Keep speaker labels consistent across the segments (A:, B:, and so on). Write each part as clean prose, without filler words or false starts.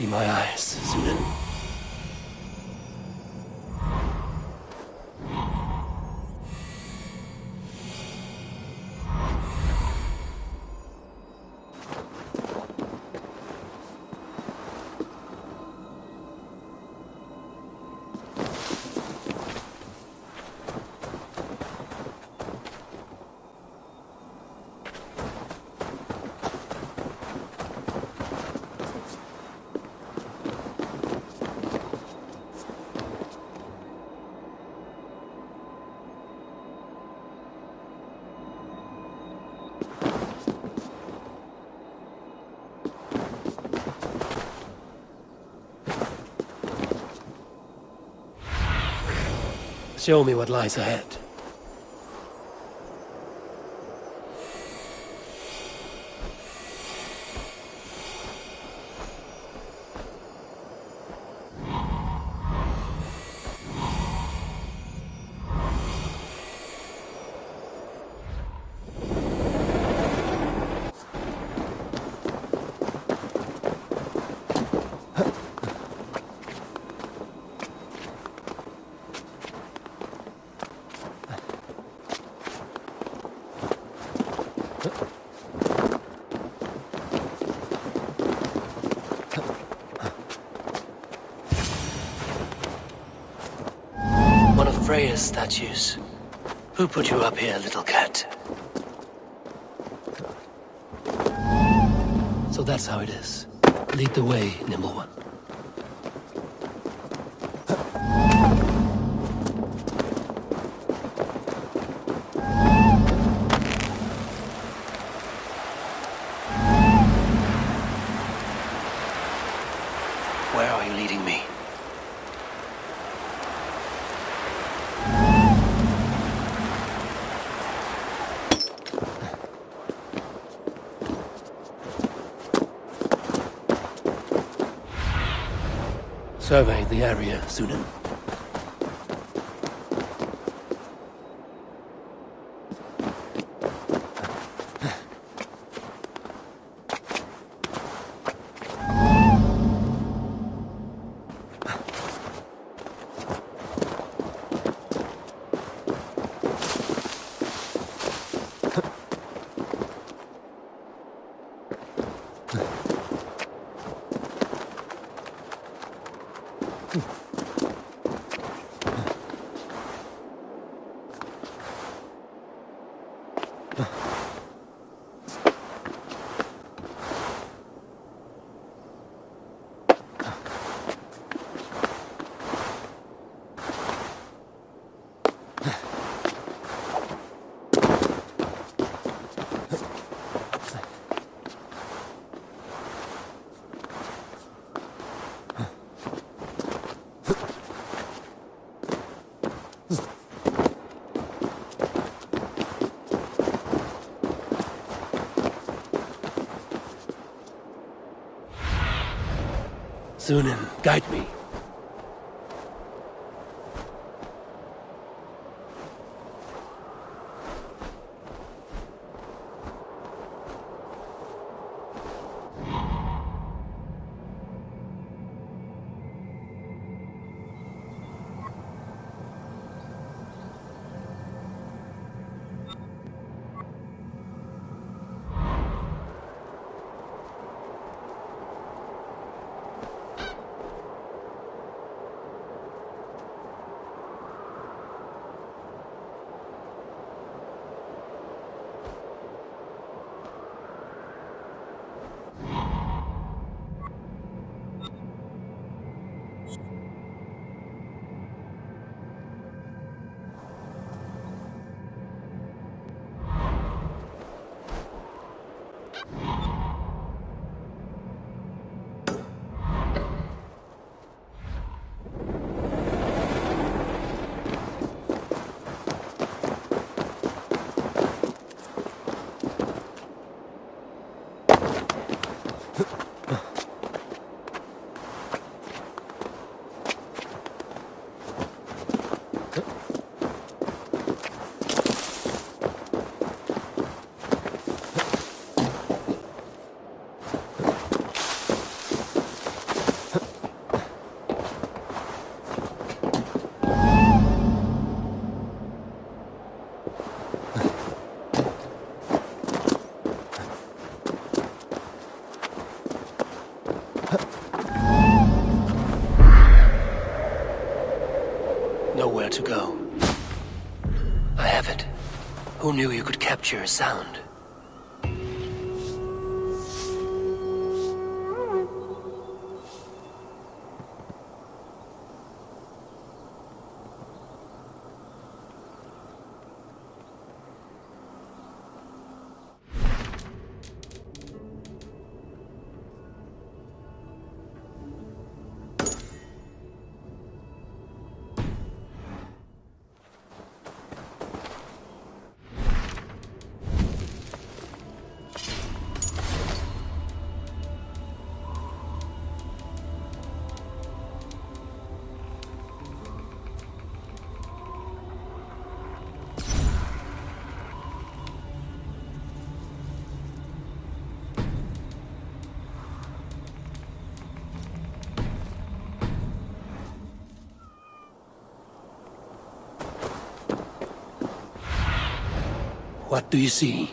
A: Be my eyes, Sunan. Show me what lies ahead. One of Freya's statues. Who put you up here, little cat? So that's how it is. Lead the way, nimble one. Where are you leading me? Survey the area, Sunan. Sunan, guide me. where to go. I have it. Who knew you could capture a sound? What do you see?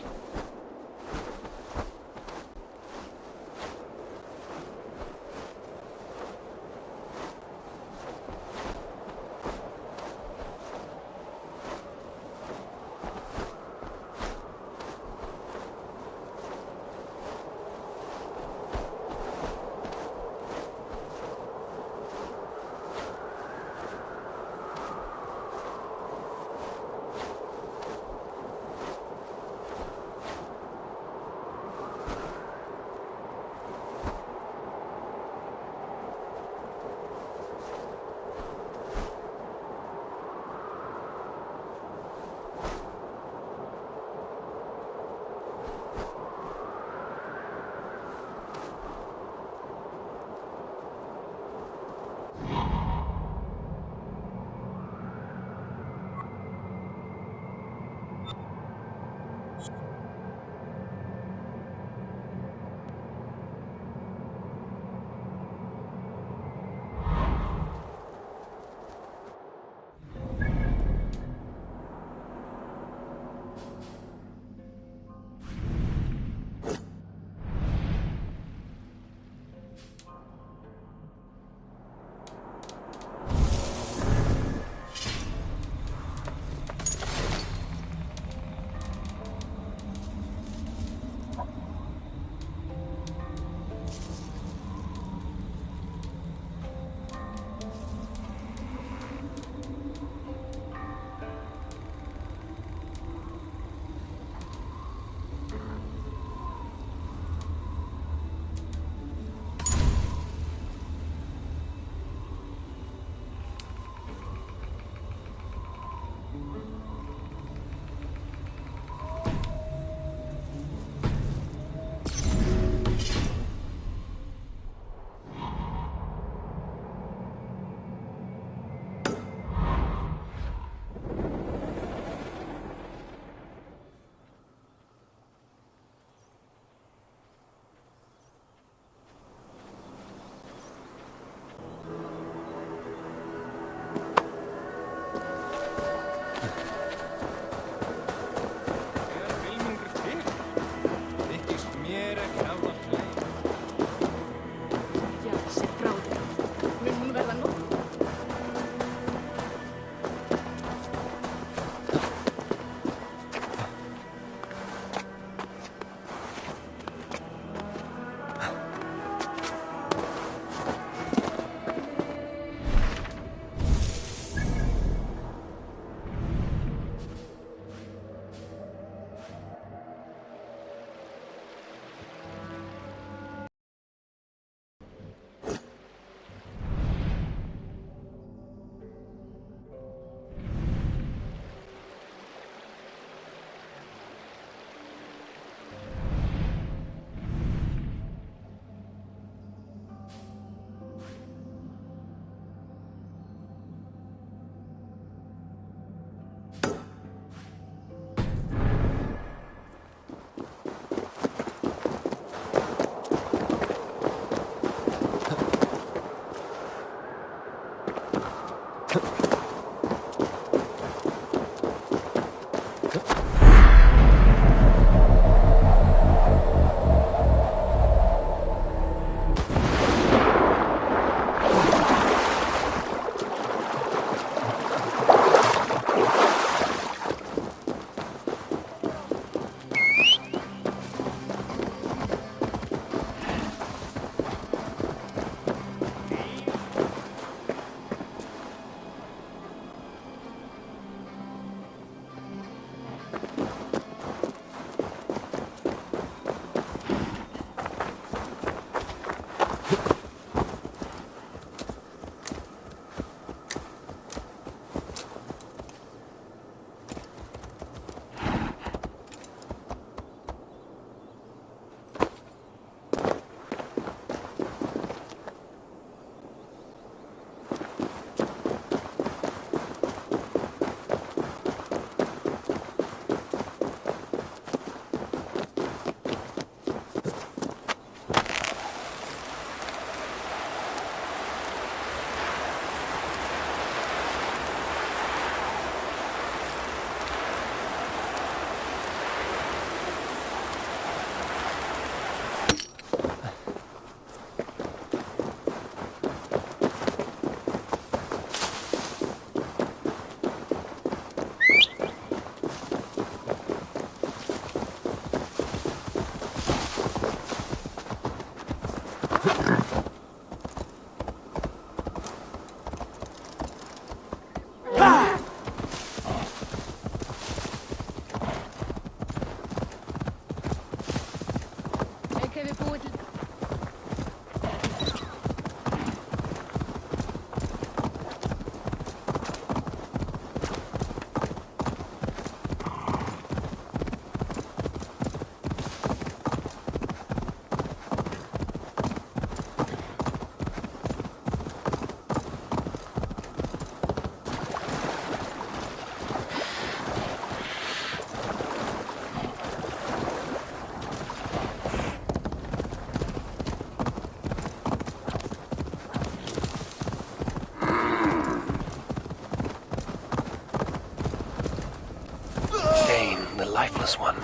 A: lifeless one.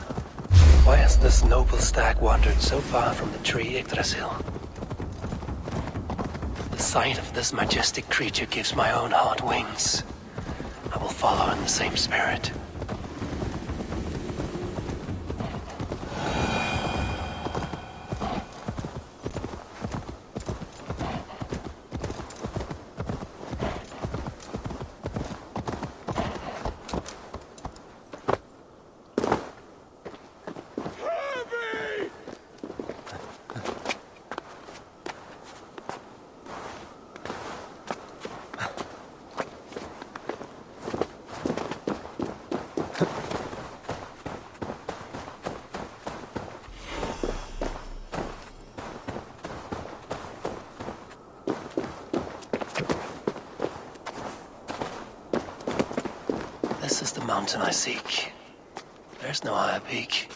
A: Why has this noble stag wandered so far from the tree Yggdrasil? The sight of this majestic creature gives my own heart wings. I will follow in the same spirit. This is the mountain I seek. There's no higher peak.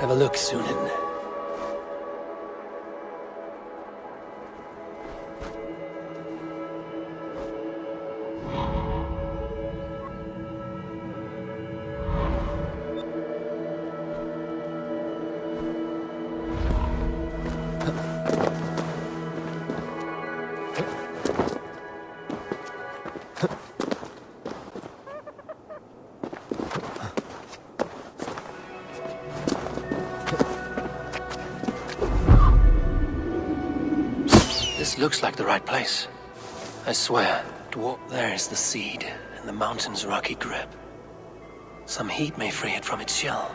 A: Have a look, Sunan. This looks like the right place. I swear, there is the seed, and the mountain's rocky grip. Some heat may free it from its shell.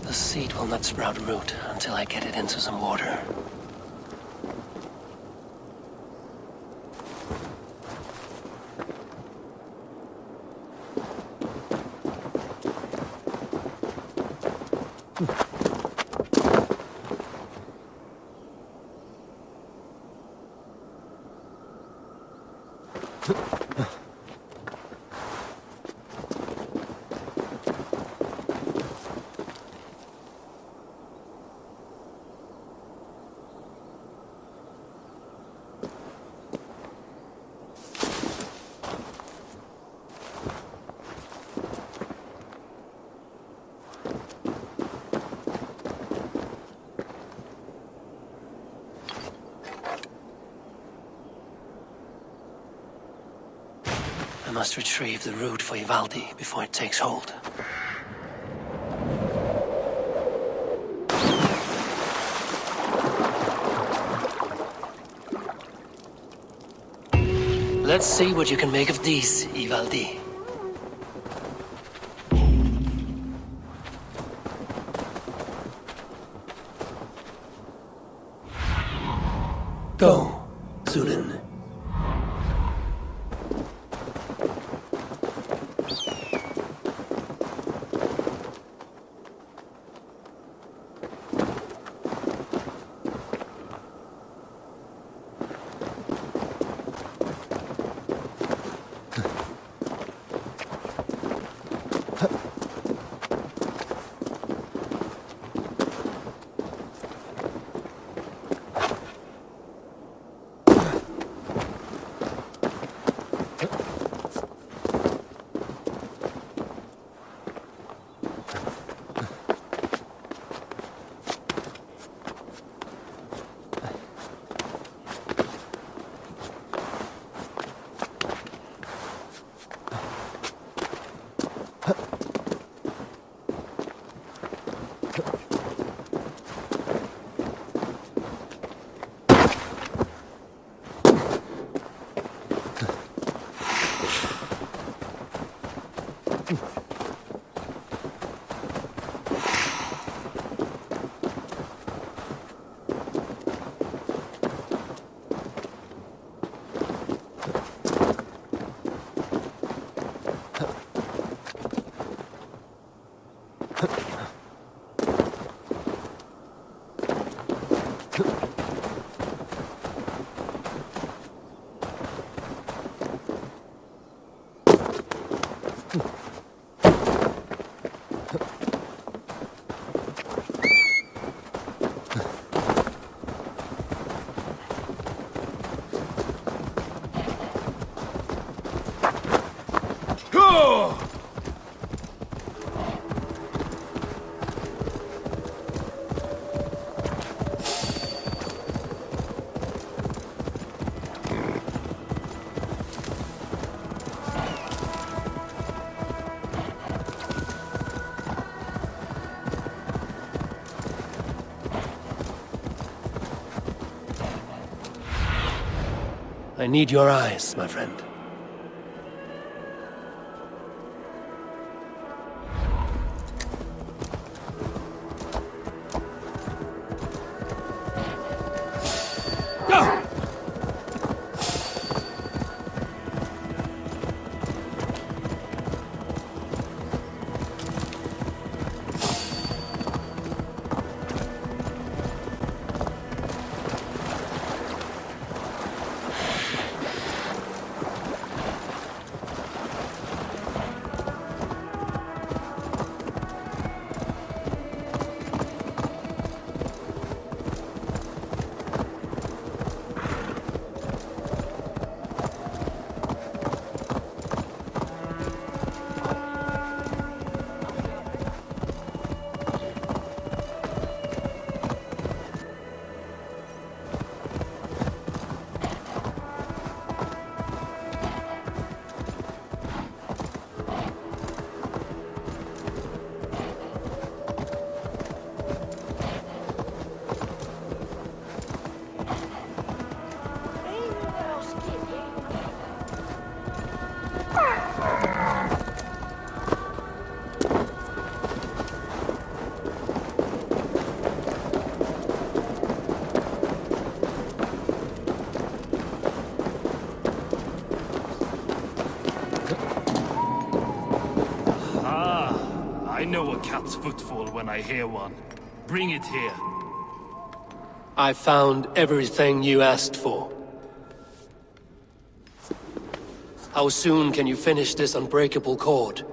A: The seed will not sprout root until I get it into some water. I must retrieve the root for Ivaldi before it takes hold. Let's see what you can make of these, Ivaldi. Go, Zulin. I need your eyes, my friend.
B: a cat's footfall when I hear one. Bring it here.
A: I found everything you asked for. How soon can you finish this unbreakable cord?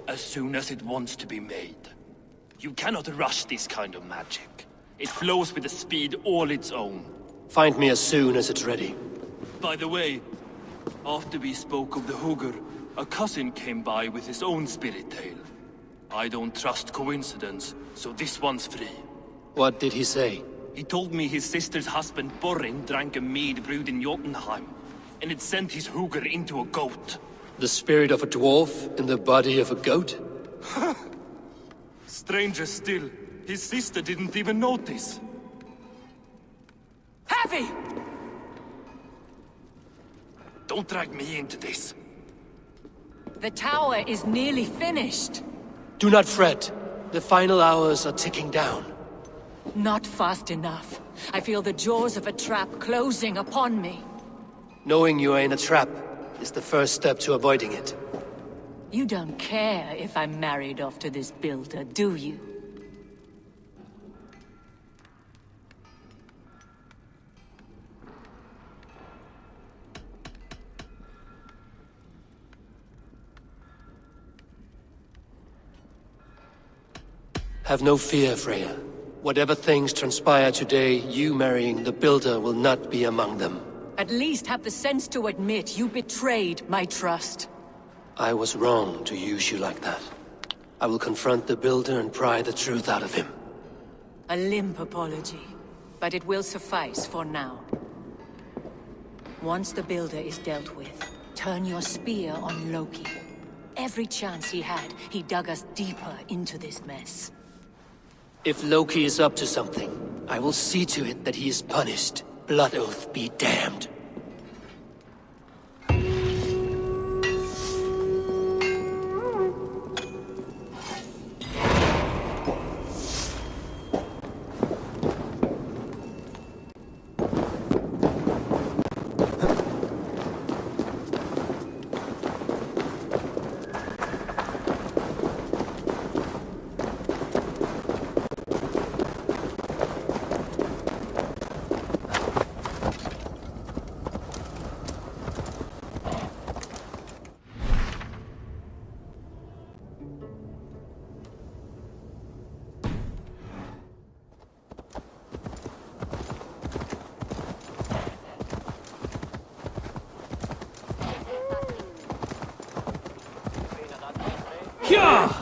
B: As soon as it wants to be made. You cannot rush this kind of magic. It flows with a speed all its own.
A: Find me as soon as it's ready.
B: By the way, after we spoke of the Hugger, a cousin came by with his own spirit tale. I don't trust coincidence, so this one's free.
A: What did he say?
B: He told me his sister's husband Borin drank a mead brewed in Jotunheim, and it sent his Hugger into a goat.
A: The spirit of a dwarf in the body of a goat?
B: Stranger still, his sister didn't even notice.
C: Heavy!
B: Don't drag me into this.
C: The tower is nearly finished.
A: Do not fret. The final hours are ticking down.
C: Not fast enough. I feel the jaws of a trap closing upon me.
A: Knowing you are in a trap is the first step to avoiding it.
C: You don't care if I'm married off to this builder, do you?
A: Have no fear, Freya. Whatever things transpire today, you marrying the Builder will not be among them.
C: At least have the sense to admit you betrayed my trust.
A: I was wrong to use you like that. I will confront the Builder and pry the truth out of him.
C: A limp apology, but it will suffice for now. Once the Builder is dealt with, turn your spear on Loki. Every chance he had, he dug us deeper into this mess.
A: If Loki is up to something, I will see to it that he is punished. Blood Oath be damned.
B: Yeah!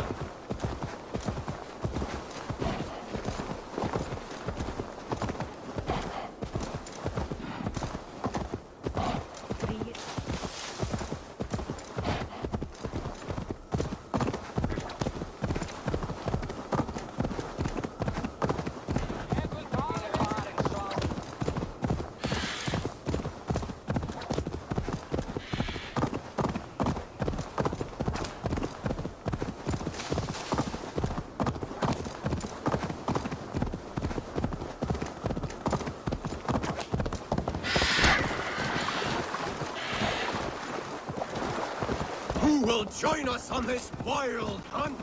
D: Who will join us on this wild hunt?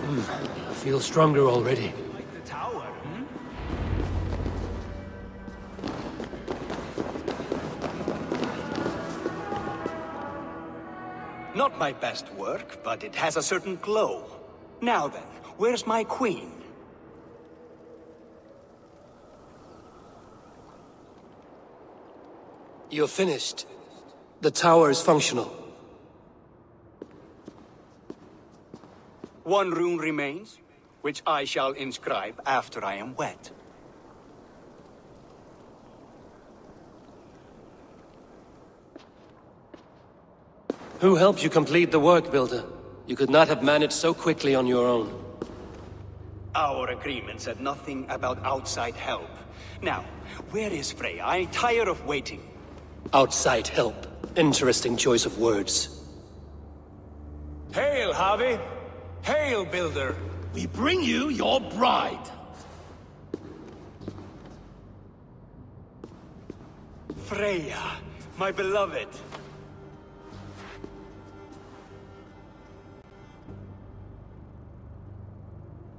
A: I feel stronger already.
D: Like the tower,
E: Not my best work, but it has a certain glow. Now then, where's my queen?
A: You're finished. The tower is functional.
E: One rune remains, which I shall inscribe after I am wet.
A: Who helped you complete the work, Builder? You could not have managed so quickly on your own.
E: Our agreement said nothing about outside help. Now, where is Freya? I tire of waiting.
A: Outside help. Interesting choice of words.
D: Hail, Javi! Hail, Builder! We bring you your bride!
E: Freya, my beloved.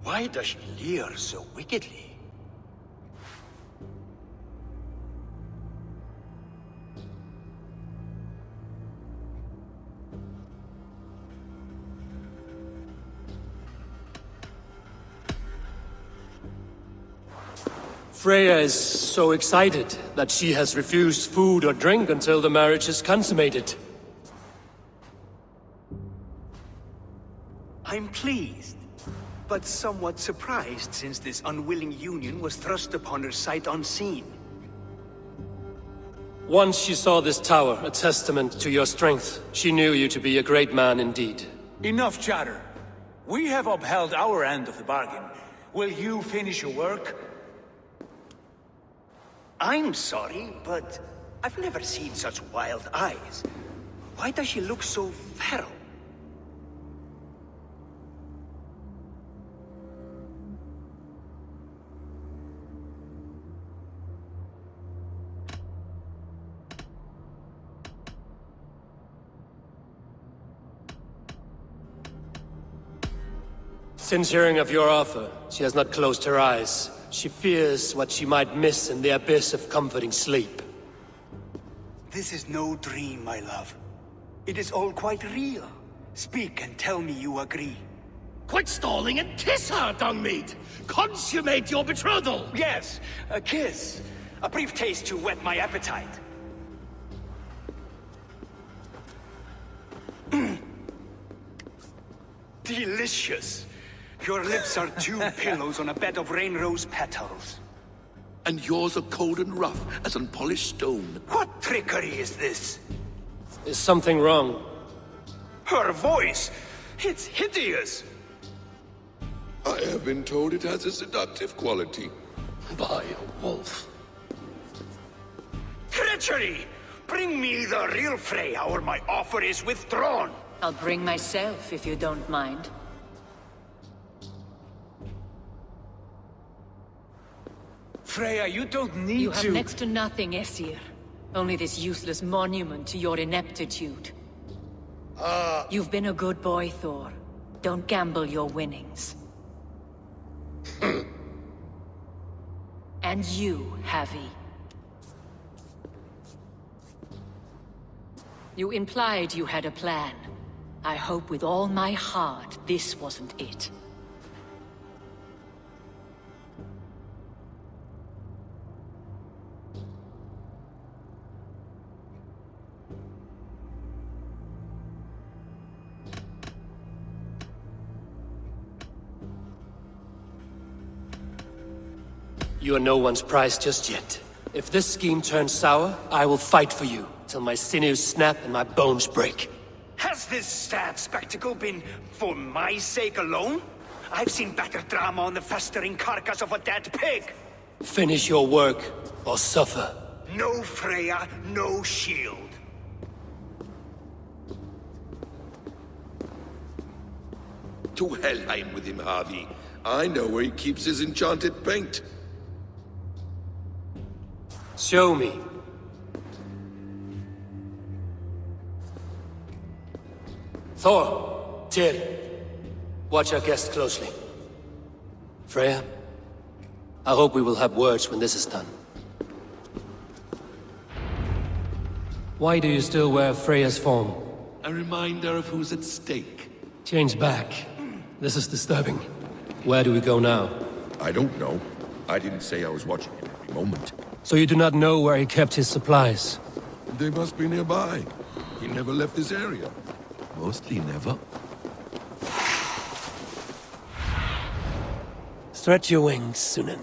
E: Why does she leer so wickedly?
A: Freya is so excited that she has refused food or drink until the marriage is consummated.
E: I'm pleased, but somewhat surprised since this unwilling union was thrust upon her sight unseen.
A: Once she saw this tower, a testament to your strength, she knew you to be a great man indeed.
D: Enough chatter. We have upheld our end of the bargain. Will you finish your work?
E: I'm sorry, but I've never seen such wild eyes. Why does she look so feral?
A: Since hearing of your offer, she has not closed her eyes. She fears what she might miss in the abyss of comforting sleep.
E: This is no dream, my love. It is all quite real. Speak and tell me you agree.
D: Quit stalling and kiss her, Dungmeat! Consummate your betrothal!
E: Yes, a kiss. A brief taste to whet my appetite. Delicious. Your lips are two pillows on a bed of rain rose petals.
F: And yours are cold and rough as unpolished stone.
E: What trickery is this?
A: Is something wrong?
E: Her voice! It's hideous!
F: I have been told it has a seductive quality.
A: By a wolf.
E: Treachery! Bring me the real Freya or my offer is withdrawn!
C: I'll bring myself if you don't mind.
D: Freya, you don't need
C: You have
D: to...
C: next to nothing, Aesir. Only this useless monument to your ineptitude. You've been a good boy, Thor. Don't gamble your winnings. And you, Havi. You implied you had a plan. I hope with all my heart this wasn't it.
A: You are no one's prize just yet. If this scheme turns sour, I will fight for you, till my sinews snap and my bones break.
E: Has this sad spectacle been for my sake alone? I've seen better drama on the festering carcass of a dead pig!
A: Finish your work, or suffer.
E: No Freya, no shield.
F: To Helheim with him, Harvey. I know where he keeps his enchanted paint.
A: Show me. Thor, Tyr, watch our guest closely. Freya, I hope we will have words when this is done. Why do you still wear Freya's form?
F: A reminder of who's at stake.
A: Change back. This is disturbing. Where do we go now?
F: I don't know. I didn't say I was watching him every moment.
A: So you do not know where he kept his supplies?
F: They must be nearby. He never left this area. Mostly never.
A: Stretch your wings, Sunan.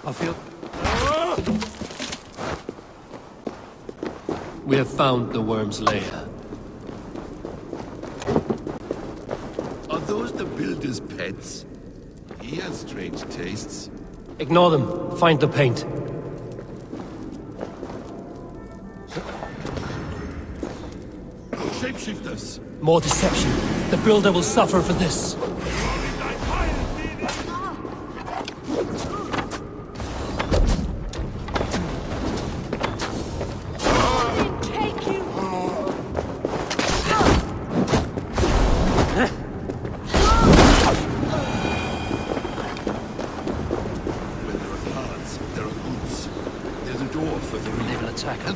A: I feel... We have found the worm's lair.
F: Are those the builder's pets? He has strange tastes.
A: Ignore them. Find the paint.
F: Shapeshifters!
A: More deception. The builder will suffer for this.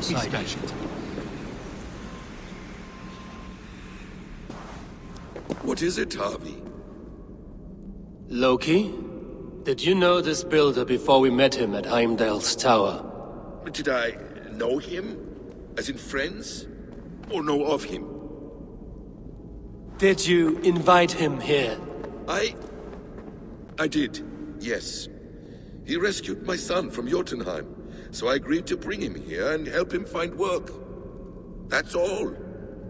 F: Smash it. What is it, Harvey?
A: Loki? Did you know this builder before we met him at Heimdall's tower?
F: Did I know him? As in friends? Or know of him?
A: Did you invite him here?
F: I did, yes. He rescued my son from Jotunheim, so I agreed to bring him here and help him find work. That's all.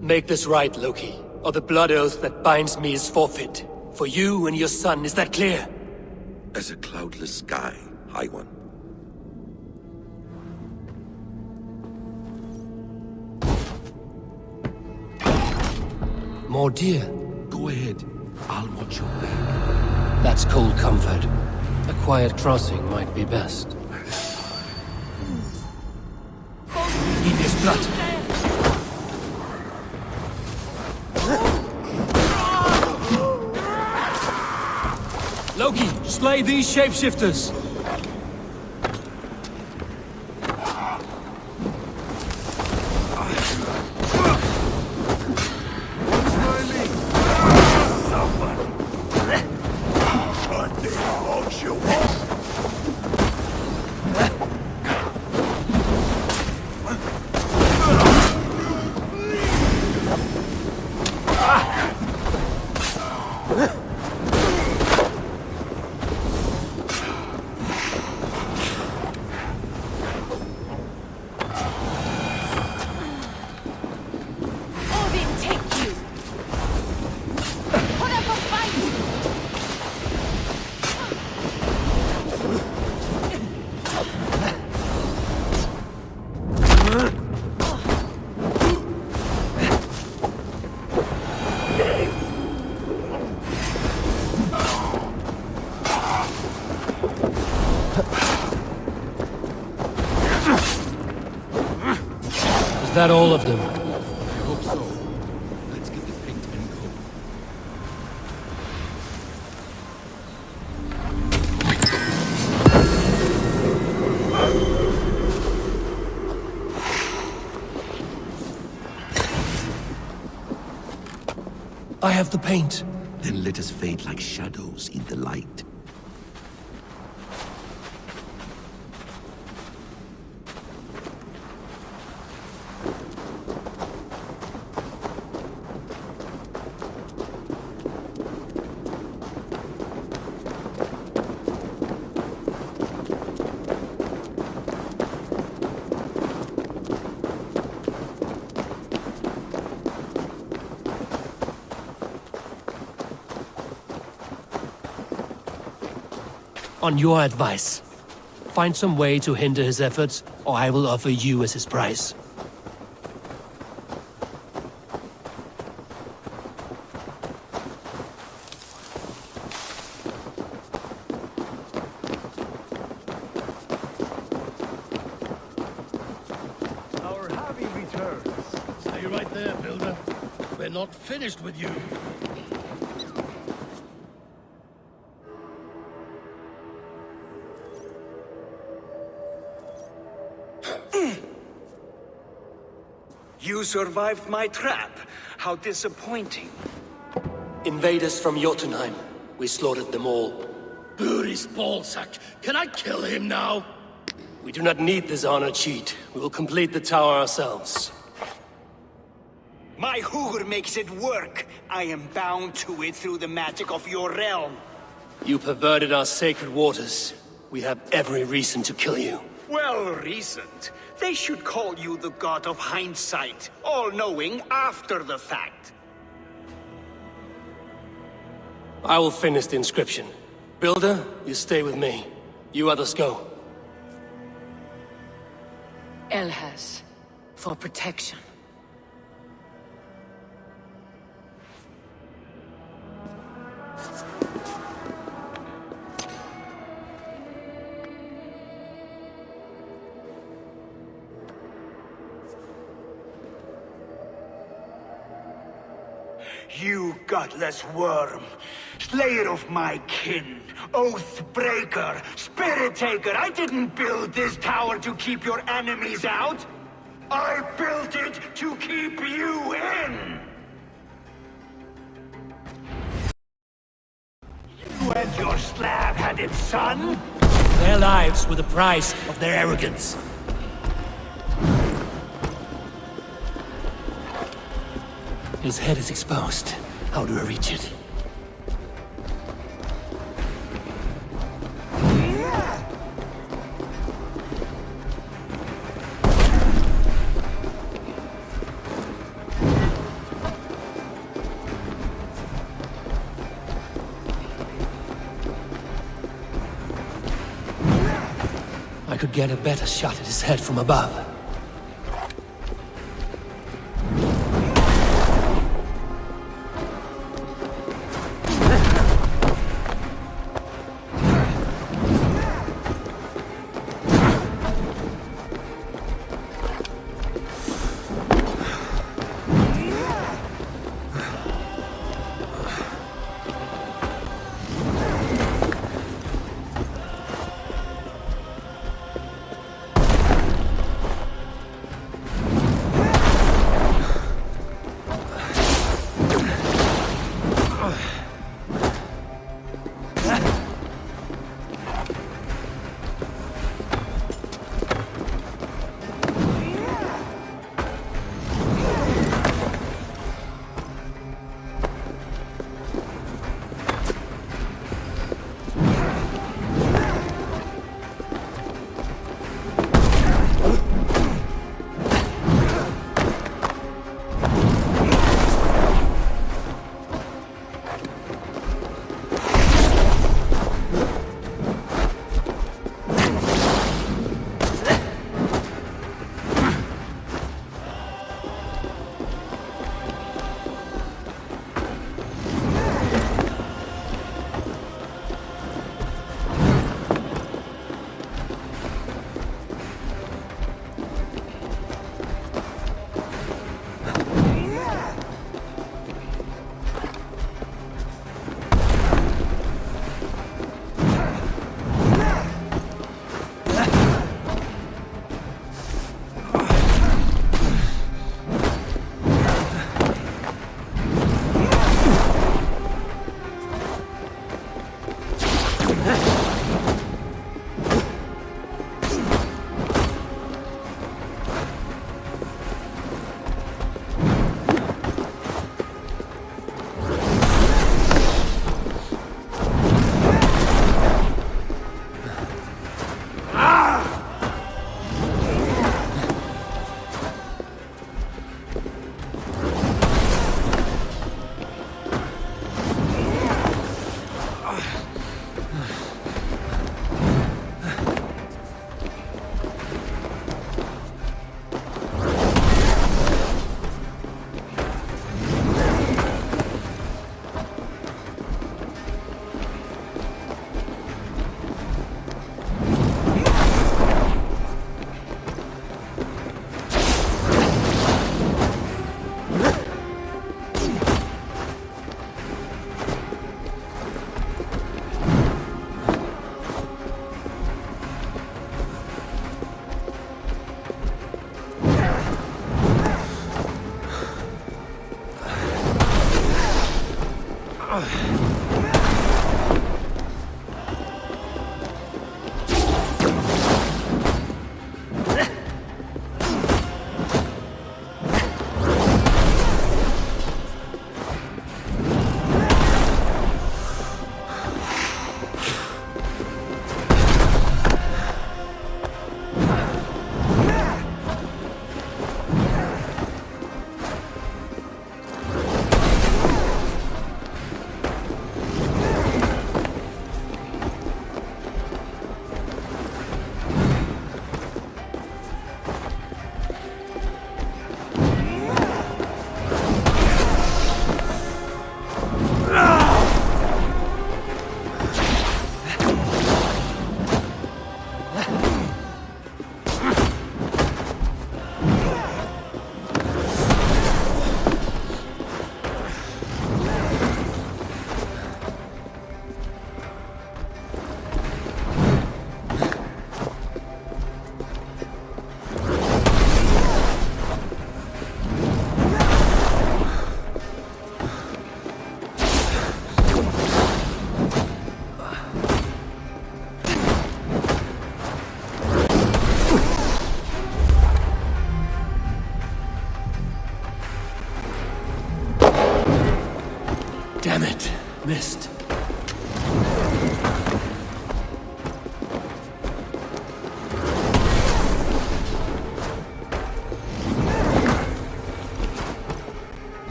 A: Make this right, Loki, or the blood oath that binds me is forfeit. For you and your son, is that clear?
F: As a cloudless sky, High One.
A: More deer.
F: Go ahead. I'll watch your back.
A: That's cold comfort. A quiet crossing might be best. Eat his blood. Loki, slay these shapeshifters! Is that all of them?
F: I hope so. Let's get the paint and go.
A: I have the paint.
F: Then let us fade like shadows in the light.
A: On your advice, find some way to hinder his efforts, or I will offer you as his price.
G: Our Harvey returns. Stay right there, Builder. We're not finished with you.
E: You survived my trap. How disappointing.
A: Invaders from Jotunheim. We slaughtered them all.
G: Booty's ballsack. Can I kill him now?
A: We do not need this honor cheat. We will complete the tower ourselves.
E: My Hugr makes it work. I am bound to it through the magic of your realm.
A: You perverted our sacred waters. We have every reason to kill you.
E: Well reasoned. They should call you the god of hindsight, all-knowing after the fact.
A: I will finish the inscription. Builder, you stay with me. You others go.
C: Elhas, for protection.
E: You godless worm, slayer of my kin, oath breaker, spirit taker, I didn't build this tower to keep your enemies out. I built it to keep you in. You and your slab-headed son?
A: Their lives were the price of their arrogance. His head is exposed. How do I reach it? I could get a better shot at his head from above.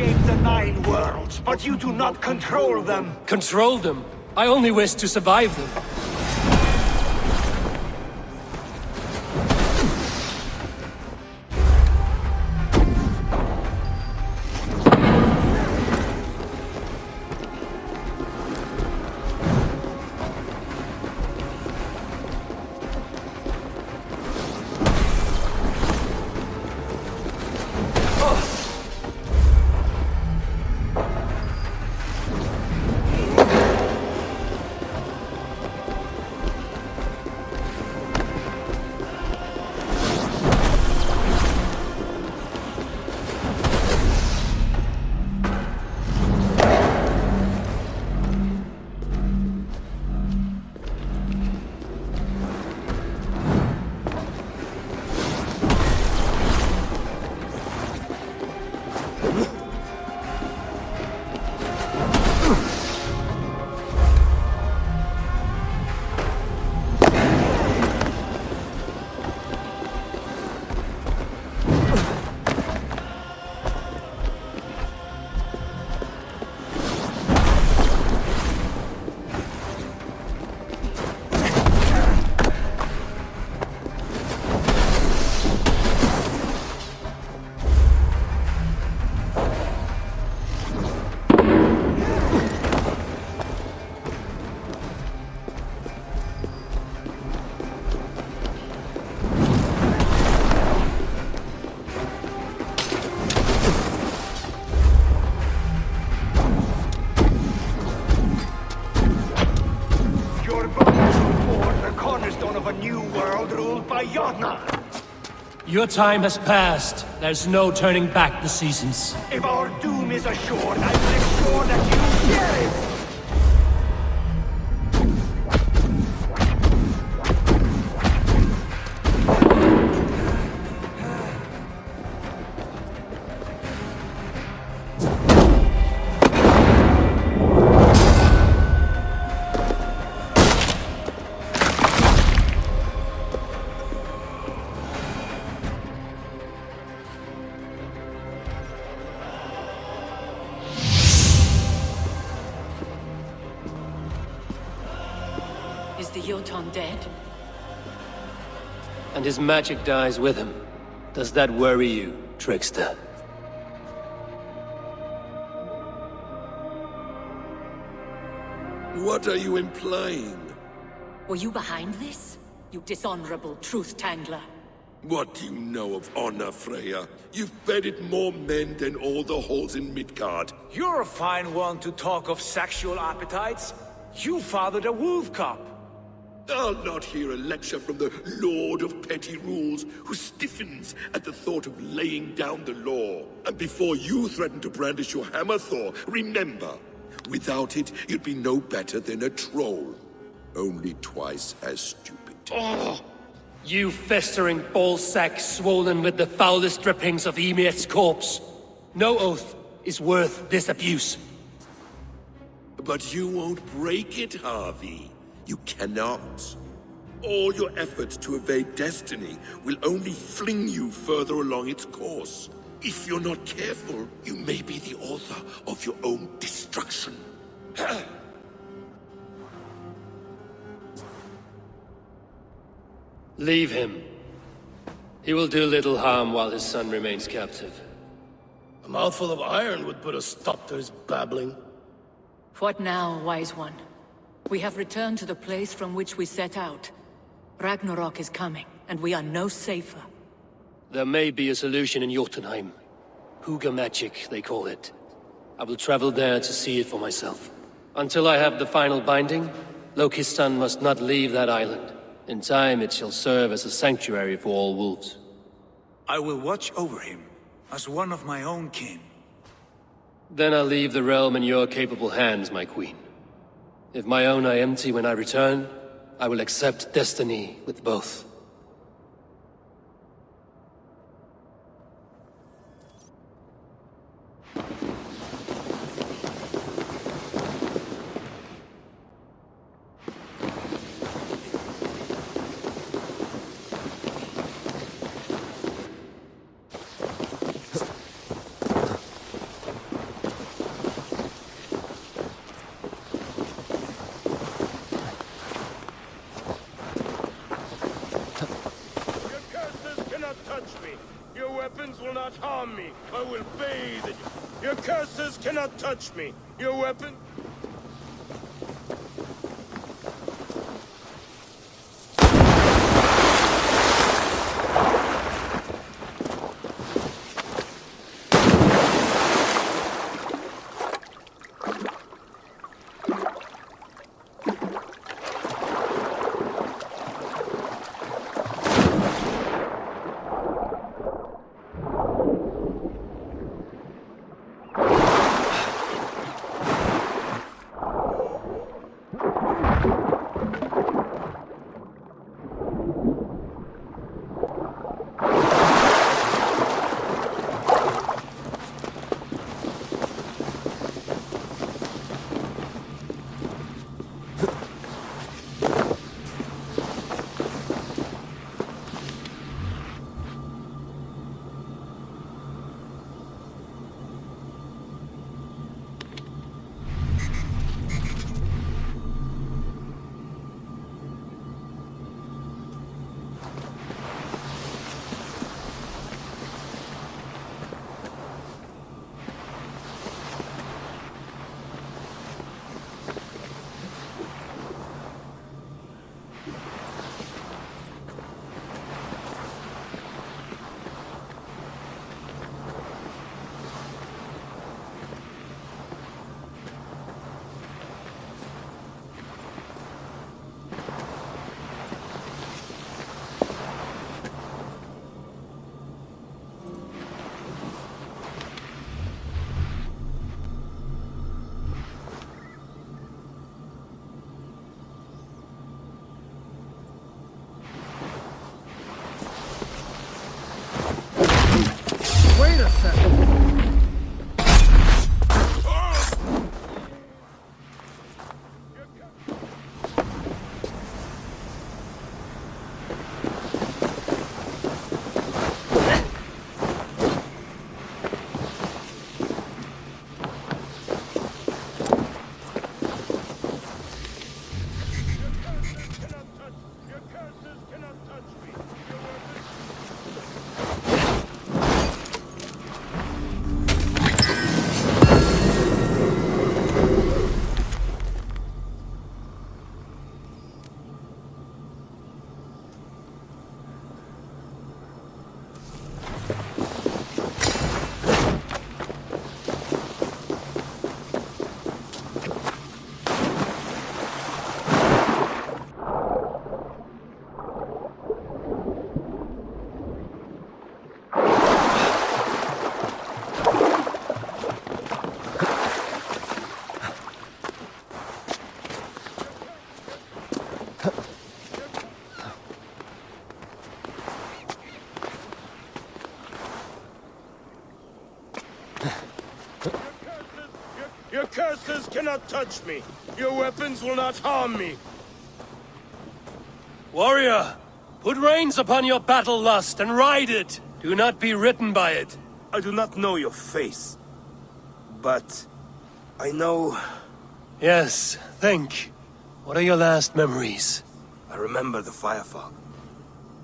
E: shape the 9 worlds, but you do not control them.
A: Control them? I only wish to survive them. Your time has passed. There's no turning back the seasons.
E: If our doom is assured, I will ensure that you hear it!
C: Is the Jotun dead?
A: And his magic dies with him. Does that worry you, trickster?
F: What are you implying?
C: Were you behind this? You dishonorable truth-tangler.
F: What do you know of honor, Freya? You've bedded more men than all the halls in Midgard.
D: You're a fine one to talk of sexual appetites. You fathered a wolf cub.
F: I'll not hear a lecture from the Lord of Petty Rules, who stiffens at the thought of laying down the law. And before you threaten to brandish your hammer, Thor, remember, without it, you'd be no better than a troll. Only twice as stupid.
A: Oh, you festering ballsack swollen with the foulest drippings of Ymir's corpse. No oath is worth this abuse.
F: But you won't break it, Harvey. You cannot. All your efforts to evade destiny will only fling you further along its course. If you're not careful, you may be the author of your own destruction.
A: Leave him. He will do little harm while his son remains captive.
G: A mouthful of iron would put a stop to his babbling.
C: What now, wise one? We have returned to the place from which we set out. Ragnarok is coming, and we are no safer.
A: There may be a solution in Jotunheim. Hugger magic, they call it. I will travel there to see it for myself. Until I have the final binding, Loki's son must not leave that island. In time, it shall serve as a sanctuary for all wolves.
D: I will watch over him, as one of my own kin.
A: Then I'll leave the realm in your capable hands, my queen. If my own are empty when I return, I will accept destiny with both.
G: Your weapons will not harm me. I will bathe in you. Your curses cannot touch me. Your weapon...
H: Wait a second.
G: Your curses cannot touch me. Your weapons will not harm me.
A: Warrior, put reins upon your battle lust and ride it. Do not be ridden by it.
I: I do not know your face, but I know...
A: Yes, think. What are your last memories?
I: I remember the fire fog,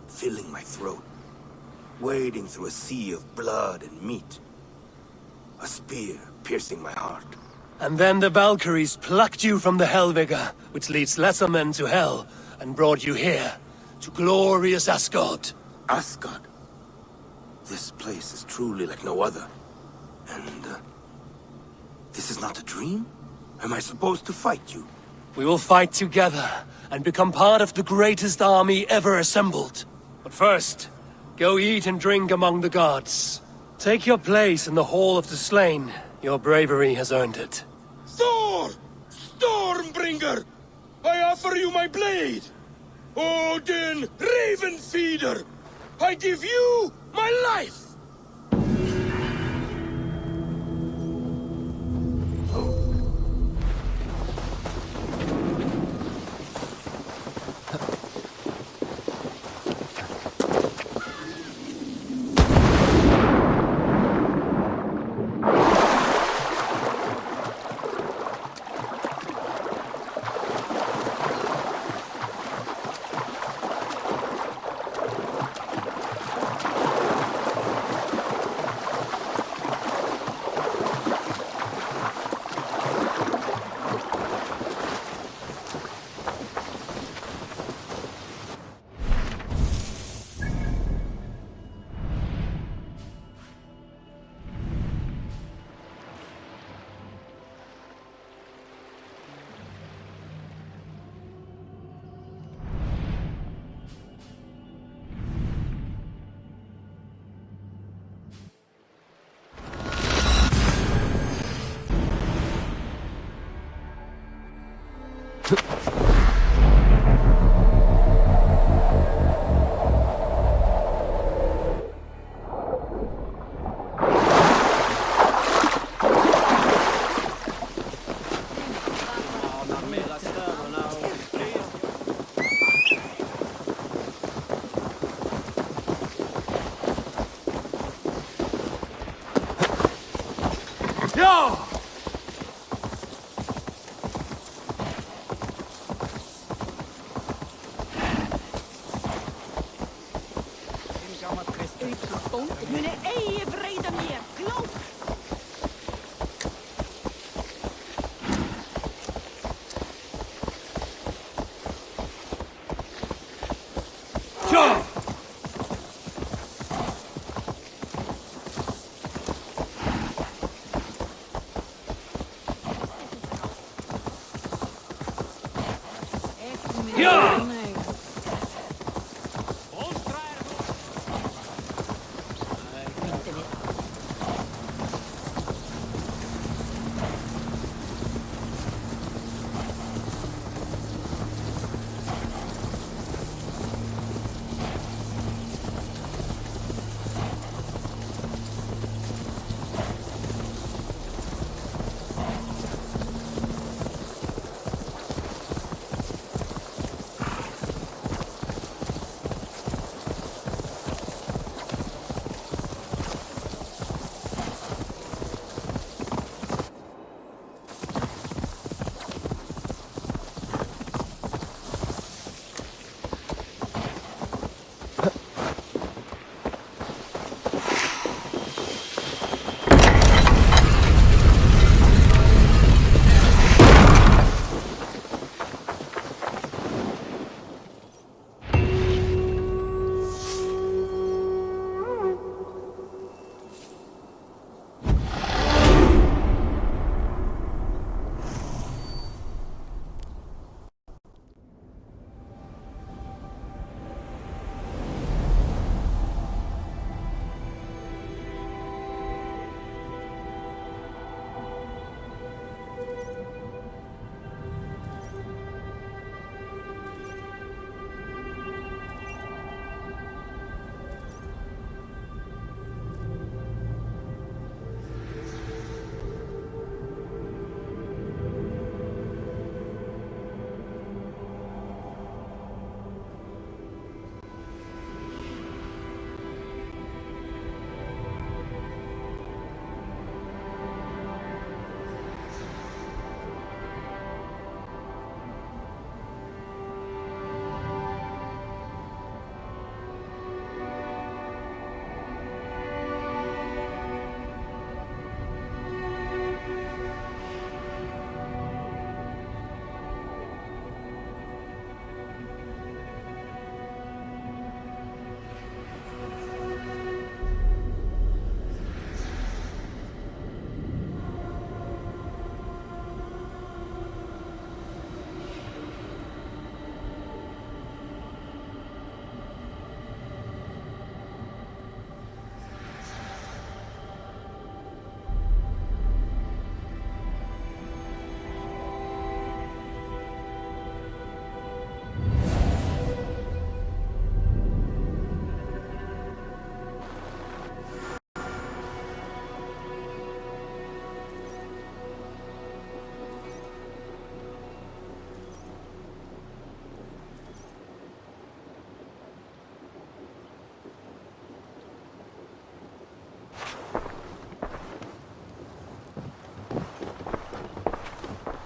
I: filling my throat, wading through a sea of blood and meat. A spear piercing my heart.
A: And then the Valkyries plucked you from the Hellvigor, which leads lesser men to hell, and brought you here, to glorious Asgard.
I: Asgard? This place is truly like no other. And, this is not a dream? Am I supposed to fight you?
A: We will fight together, and become part of the greatest army ever assembled. But first, go eat and drink among the gods. Take your place in the Hall of the Slain. Your bravery has earned it.
G: Thor! Stormbringer! I offer you my blade! Odin, Raven Feeder! I give you my life!
D: Yeah!
C: Jullie eigen vrede meer, geloof!
D: Ja! Ja!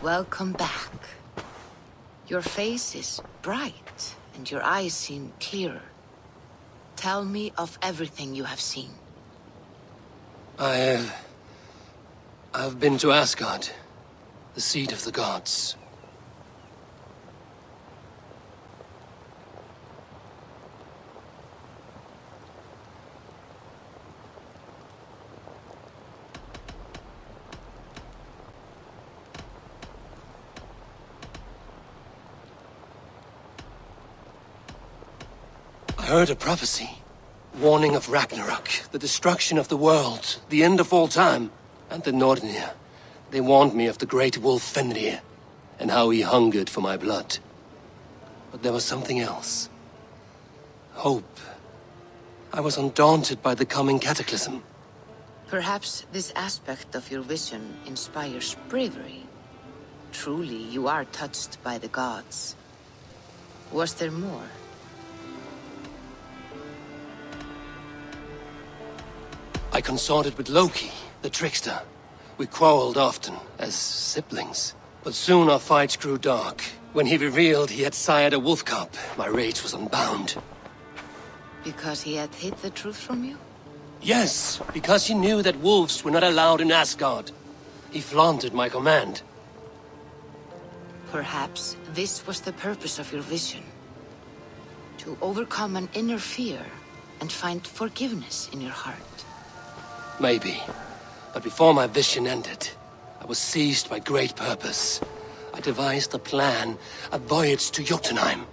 J: Welcome back. Your face is bright, and your eyes seem clearer. Tell me of everything you have seen.
A: I've been to Asgard, the seat of the gods. I heard a prophecy, warning of Ragnarok, the destruction of the world, the end of all time. And the Nornir, they warned me of the great wolf Fenrir, and how he hungered for my blood. But there was something else. Hope. I was undaunted by the coming cataclysm.
J: Perhaps this aspect of your vision inspires bravery. Truly, you are touched by the gods. Was there more?
A: I consorted with Loki, the trickster. We quarreled often, as siblings. But soon our fights grew dark. When he revealed he had sired a wolf cub, my rage was unbound.
J: Because he had hid the truth from you?
A: Yes, because he knew that wolves were not allowed in Asgard. He flaunted my command.
J: Perhaps this was the purpose of your vision. To overcome an inner fear and find forgiveness in your heart.
A: Maybe. But before my vision ended, I was seized by great purpose. I devised a plan, a voyage to Jotunheim.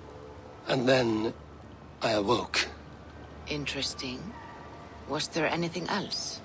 A: And then I awoke.
J: Interesting. Was there anything else?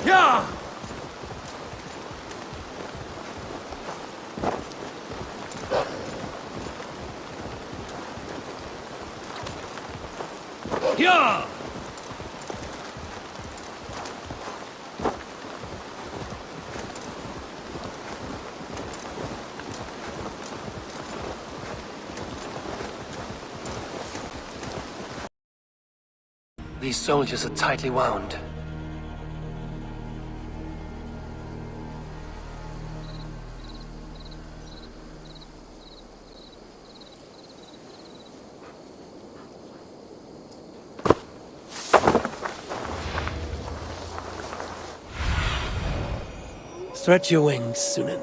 G: Yeah!
A: Yeah! These soldiers are tightly wound. Stretch your wings, Sunan.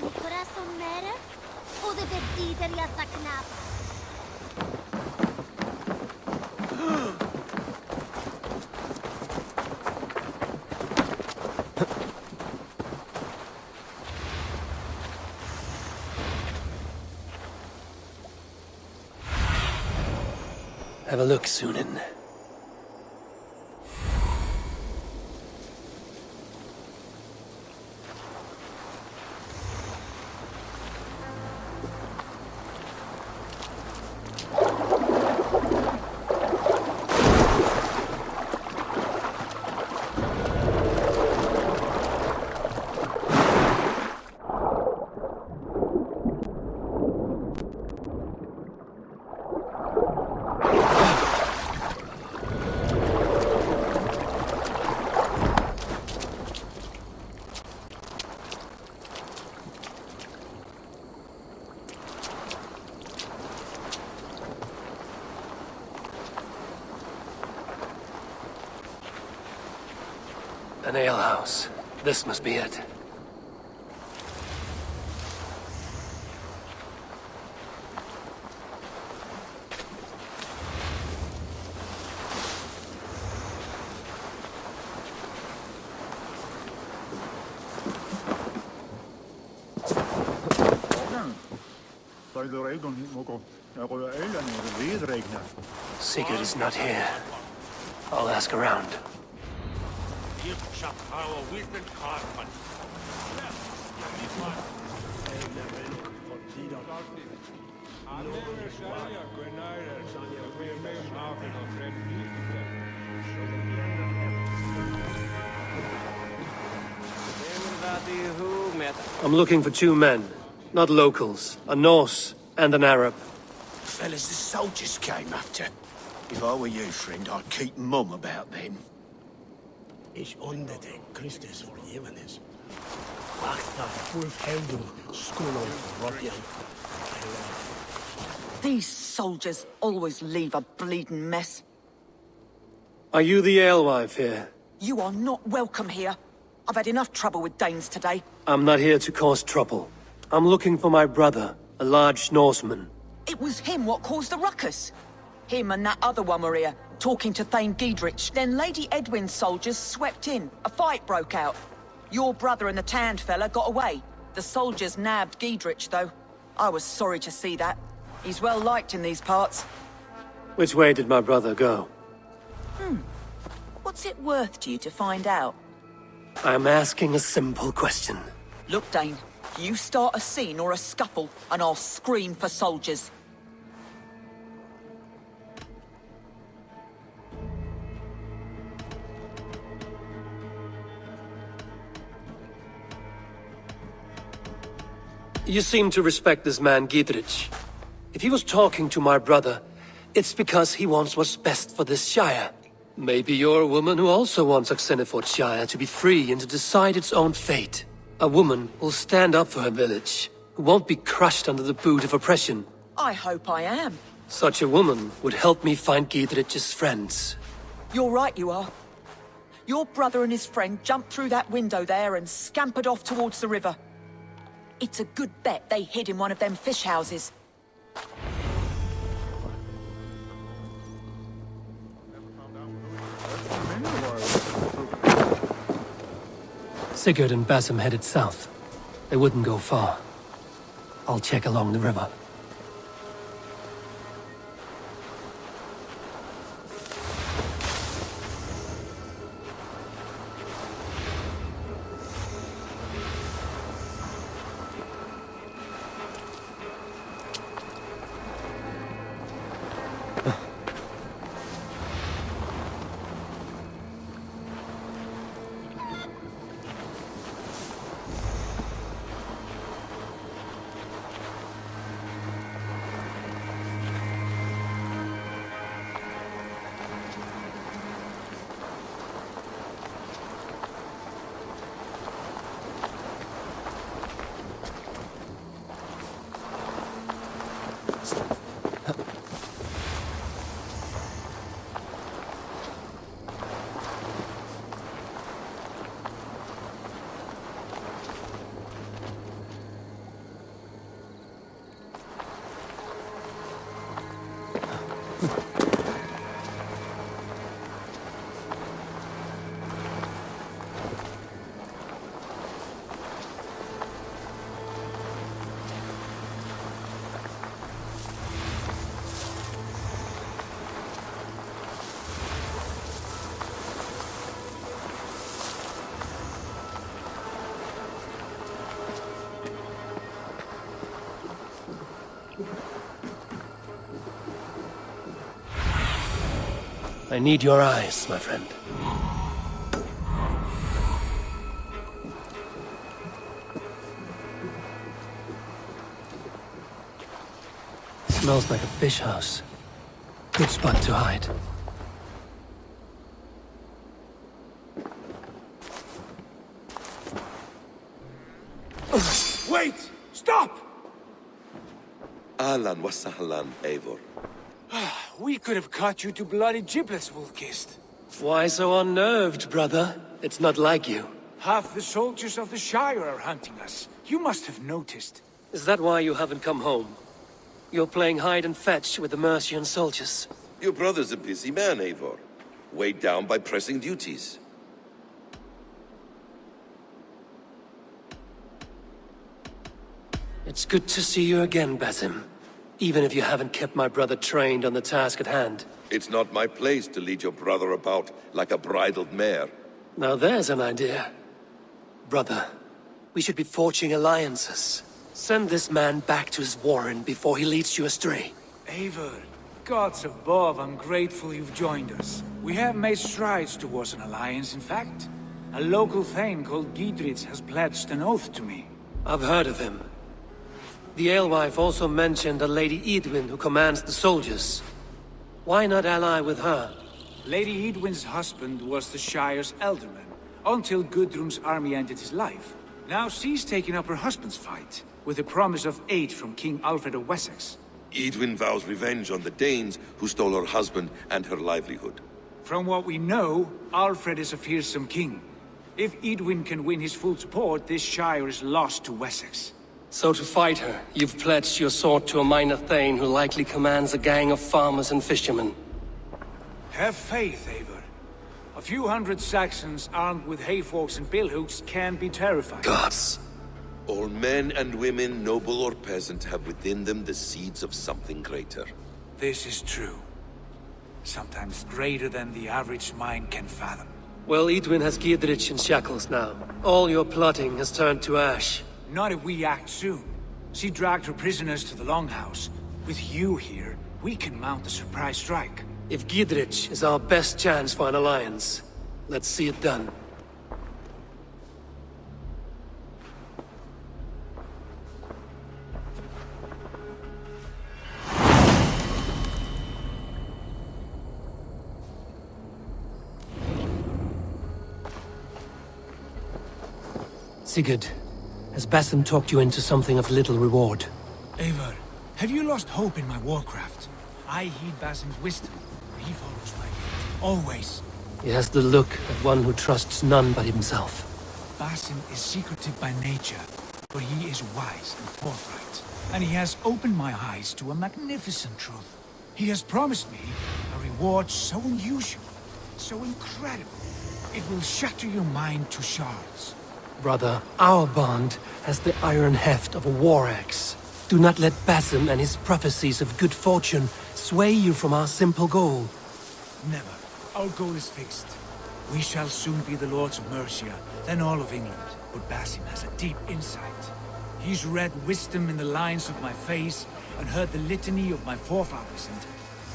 K: mi corazón mere o de verditer ja tak knap.
A: Have a look, Sunan. An alehouse. This must be it. Sigurd is not here. I'll ask around. I'm looking for two men, not locals, a Norse and an Arab.
L: Fellas, the soldiers came after. If I were you, friend, I'd keep mum about them.
G: Ich unde den Christus vergivenes. Wachta fulf heldu skull rottian.
M: These soldiers always leave a bleeding mess.
A: Are you the alewife here?
M: You are not welcome here. I've had enough trouble with Danes today.
A: I'm not here to cause trouble. I'm looking for my brother, a large Norseman.
M: It was him what caused the ruckus. Him and that other one were here, talking to Thane Giedrich. Then Lady Edwin's soldiers swept in. A fight broke out. Your brother and the tanned fella got away. The soldiers nabbed Giedrich, though. I was sorry to see that. He's well liked in these parts.
A: Which way did my brother go?
M: What's it worth to you to find out?
A: I'm asking a simple question.
M: Look, Dane, you start a scene or a scuffle, and I'll scream for soldiers.
A: You seem to respect this man, Giedrich. If he was talking to my brother, it's because he wants what's best for this Shire. Maybe you're a woman who also wants Oxenford Shire to be free and to decide its own fate. A woman who'll stand up for her village, who won't be crushed under the boot of oppression.
M: I hope I am.
A: Such a woman would help me find Giedrich's friends.
M: You're right, you are. Your brother and his friend jumped through that window there and scampered off towards the river. It's a good bet they hid in one of them fish houses.
A: Sigurd and Basim headed south. They wouldn't go far. I'll check along the river. I need your eyes, my friend. Smells like a fish house. Good spot to hide.
D: Wait! Stop!
F: Ahlan wa sahlan, Eivor.
D: We could have cut you to bloody giblets, Wolf-Kissed.
A: Why so unnerved, brother? It's not like you.
D: Half the soldiers of the Shire are hunting us. You must have noticed.
A: Is that why you haven't come home? You're playing hide and fetch with the Mercian soldiers.
F: Your brother's a busy man, Eivor. Weighed down by pressing duties.
A: It's good to see you again, Basim. Even if you haven't kept my brother trained on the task at hand.
F: It's not my place to lead your brother about like a bridled mare.
A: Now there's an idea. Brother, we should be forging alliances. Send this man back to his warren before he leads you astray.
D: Eivor, gods above, I'm grateful you've joined us. We have made strides towards an alliance, in fact. A local thane called Giedrich has pledged an oath to me.
A: I've heard of him. The alewife also mentioned a Lady Edwin who commands the soldiers. Why not ally with her?
D: Lady Edwin's husband was the Shire's elderman, until Gudrun's army ended his life. Now she's taken up her husband's fight, with a promise of aid from King Alfred of Wessex.
F: Edwin vows revenge on the Danes who stole her husband and her livelihood.
D: From what we know, Alfred is a fearsome king. If Edwin can win his full support, this Shire is lost to Wessex.
A: So to fight her, you've pledged your sword to a minor thane who likely commands a gang of farmers and fishermen.
D: Have faith, Eivor. A few hundred Saxons armed with hayforks and billhooks can be terrifying.
A: Gods.
F: All men and women, noble or peasant, have within them the seeds of something greater.
D: This is true. Sometimes greater than the average mind can fathom.
A: Well, Edwin has Giedrich in shackles now. All your plotting has turned to ash.
D: Not if we act soon. She dragged her prisoners to the Longhouse. With you here, we can mount a surprise strike.
A: If Giedrich is our best chance for an alliance, let's see it done. Sigurd, has Basim talked you into something of little reward?
D: Eivor, have you lost hope in my warcraft? I heed Basim's wisdom. He follows my lead. Always.
A: He has the look of one who trusts none but himself.
D: Basim is secretive by nature, but he is wise and forthright. And he has opened my eyes to a magnificent truth. He has promised me a reward so unusual, so incredible. It will shatter your mind to shards.
A: Brother, our bond has the iron heft of a war axe. Do not let Basim and his prophecies of good fortune sway you from our simple goal.
D: Never. Our goal is fixed. We shall soon be the lords of Mercia, then all of England. But Basim has a deep insight. He's read wisdom in the lines of my face and heard the litany of my forefathers, and,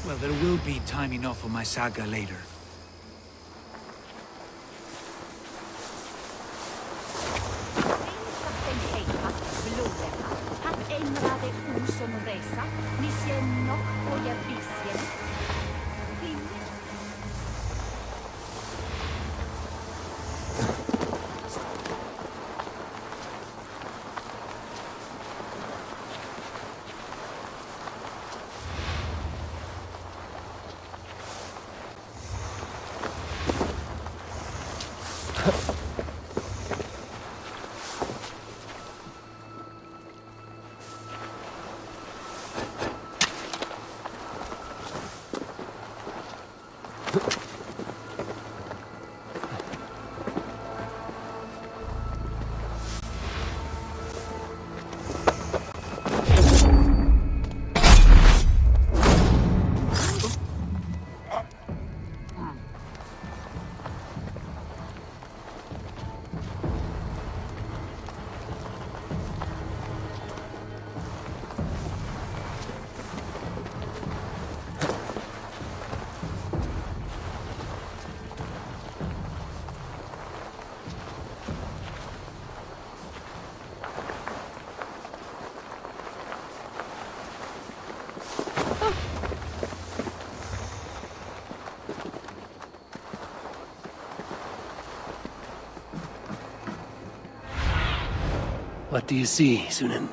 D: well, there will be time enough for my saga later.
A: What do you see, Sunan?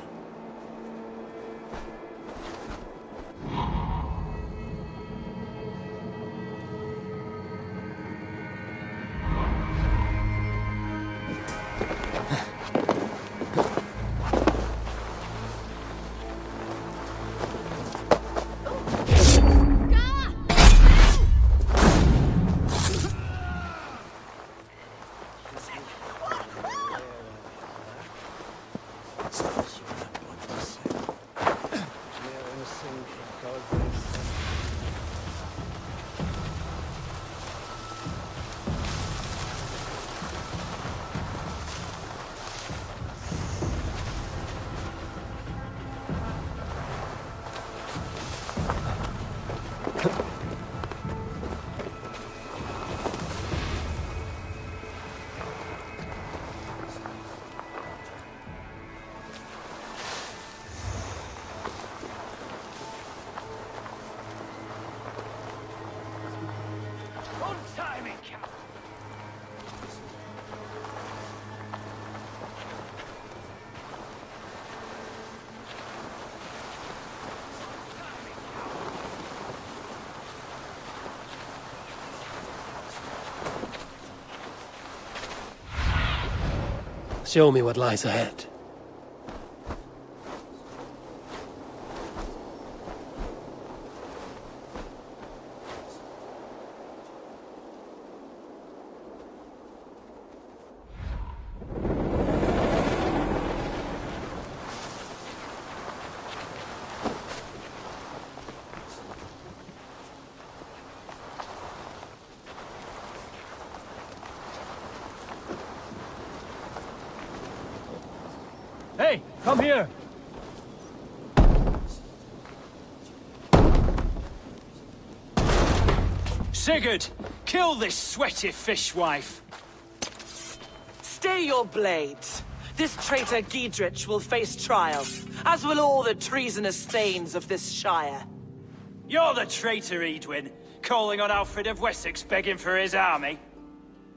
A: Show me what lies ahead.
N: Hey, come here!
O: Sigurd, kill this sweaty fishwife!
M: Stay your blades. This traitor Giedrich will face trial, as will all the treasonous thanes of this shire.
O: You're the traitor, Edwin, calling on Alfred of Wessex begging for his army.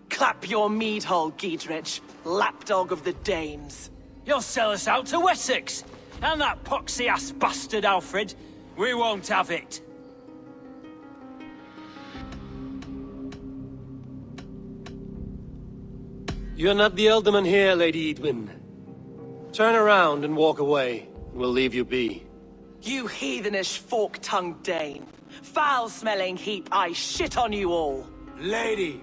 M: Clap your mead hole, Giedrich, lapdog of the Danes.
O: You'll sell us out to Wessex! And that poxy-ass bastard Alfred, we won't have it!
A: You're not the Elderman here, Lady Edwin. Turn around and walk away, and we'll leave you be.
M: You heathenish fork-tongued Dane. Foul-smelling heap, I shit on you all.
D: Lady,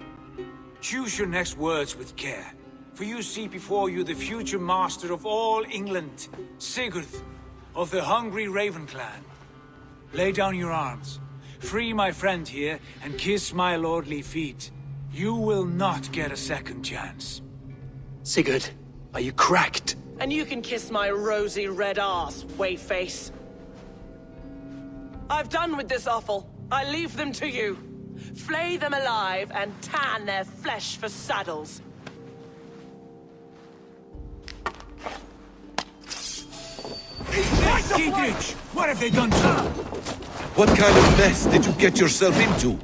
D: choose your next words with care. For you see before you the future master of all England, Sigurd, of the Hungry Raven clan. Lay down your arms. Free my friend here, and kiss my lordly feet. You will not get a second chance.
A: Sigurd, are you cracked?
N: And you can kiss my rosy red arse, wayface. I've done with this offal. I leave them to you. Flay them alive and tan their flesh for saddles.
D: Dietrich! What have they done to you?
P: What kind of mess did you get yourself into?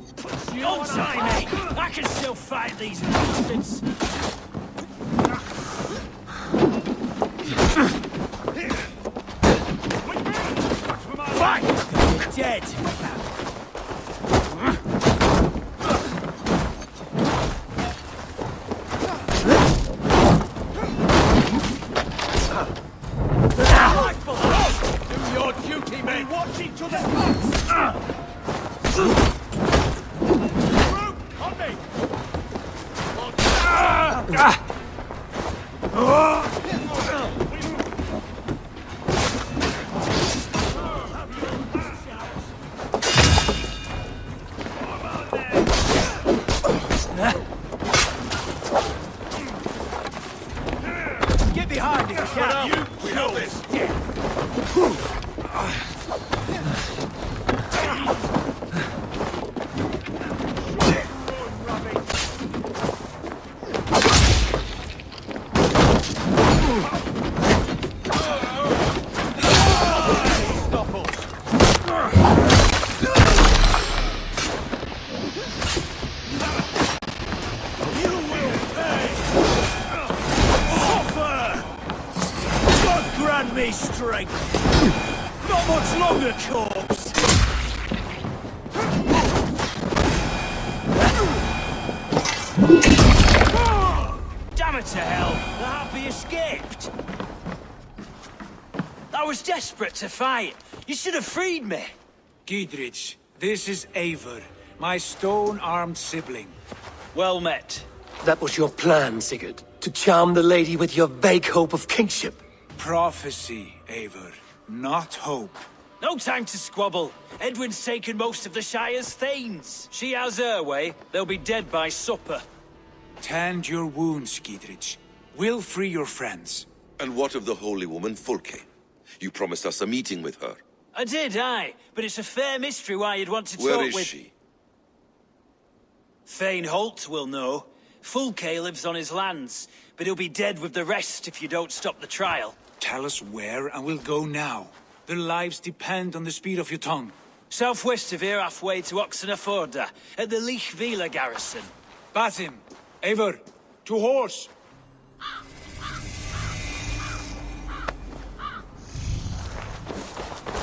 O: Don't die, mate! I can still fight these bastards!
D: Fight! You're dead!
G: Do your duty, men! Watch each other's backs! On me!
D: Get behind me, cat!
G: You kill this!
D: Grant me strength! Not much longer, corpse!
O: Damn it to hell! The Happy escaped! I was desperate to fight. You should have freed me.
D: Dietrich, this is Eivor, my stone-armed sibling.
O: Well met.
A: That was your plan, Sigurd. To charm the lady with your vague hope of kingship.
D: Prophecy, Eivor, not hope.
O: No time to squabble. Edwin's taken most of the Shire's thanes. She has her way. They'll be dead by supper.
D: Tend your wounds, Dietrich. We'll free your friends.
P: And what of the holy woman Fulke? You promised us a meeting with her.
O: I did, aye. But it's a fair mystery why you'd want to talk
P: Where
O: with...
P: is she?
O: Thane Holt will know. Fulke lives on his lands, but he'll be dead with the rest if you don't stop the trial.
D: Tell us where, and we'll go now. Their lives depend on the speed of your tongue.
O: Southwest of here, halfway to Oxenaforda, at the Leich Vila garrison.
D: Basim, Eivor, to horse!